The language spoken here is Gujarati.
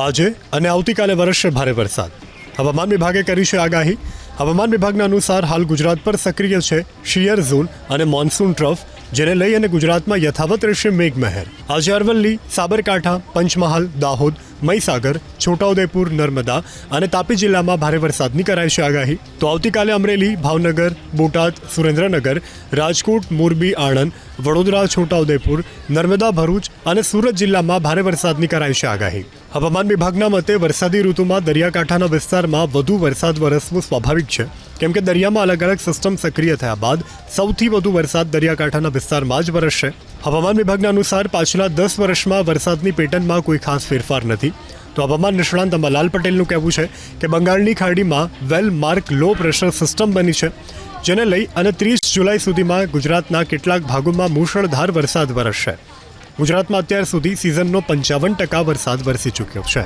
આજે અને આવતીકાલે વરસશે ભારે વરસાદ. હવામાન વિભાગે કરી છે આગાહી. હવામાન વિભાગના અનુસાર હાલ ગુજરાત પર સક્રિય છે શિયર ઝોન અને મોન્સૂન ટ્રફ, જેને લઈ અને ગુજરાતમાં યથાવત રહેશે મેઘમહેર. આજે અરવલ્લી, સાબરકાંઠા, પંચમહાલ, દાહોદ, મહીસાગર, છોટાઉદેપુર, નર્મદા અને તાપી જિલ્લામાં ભારે વરસાદની કરાઈ છે આગાહી. તો આવતીકાલે અમરેલી, ભાવનગર, બોટાદ, સુરેન્દ્રનગર, રાજકોટ, મોરબી, આણંદ, વડોદરા, છોટાઉદેપુર, નર્મદા, ભરૂચ અને સુરત જિલ્લામાં ભારે વરસાદની કરાઈ છે આગાહી. હવામાન વિભાગના મતે વરસાદી ઋતુમાં દરિયાકાંઠાના વિસ્તારમાં વધુ વરસાદ વરસવું સ્વાભાવિક છે, કેમ કે દરિયામાં અલગ અલગ સિસ્ટમ સક્રિય થયા બાદ સૌથી વધુ વરસાદ દરિયાકાંઠાના વિસ્તારમાં જ વરસશે. હવામાન વિભાગના અનુસાર પાછલા 10 વર્ષમાં વરસાદની પેટર્નમાં કોઈ ખાસ ફેરફાર નથી. તો હવામાન નિષ્ણાંત અંબાલાલ પટેલનું કહેવું છે કે બંગાળની ખાડીમાં વેલ માર્ક લો પ્રેશર સિસ્ટમ બની છે, જેને લઈ અને 30 જુલાઈ સુધીમાં ગુજરાતના કેટલાક ભાગોમાં મુશળધાર વરસાદ વરસશે. ગુજરાતમાં અત્યાર સુધી સિઝનનો 55% વરસાદ વરસી ચૂક્યો છે.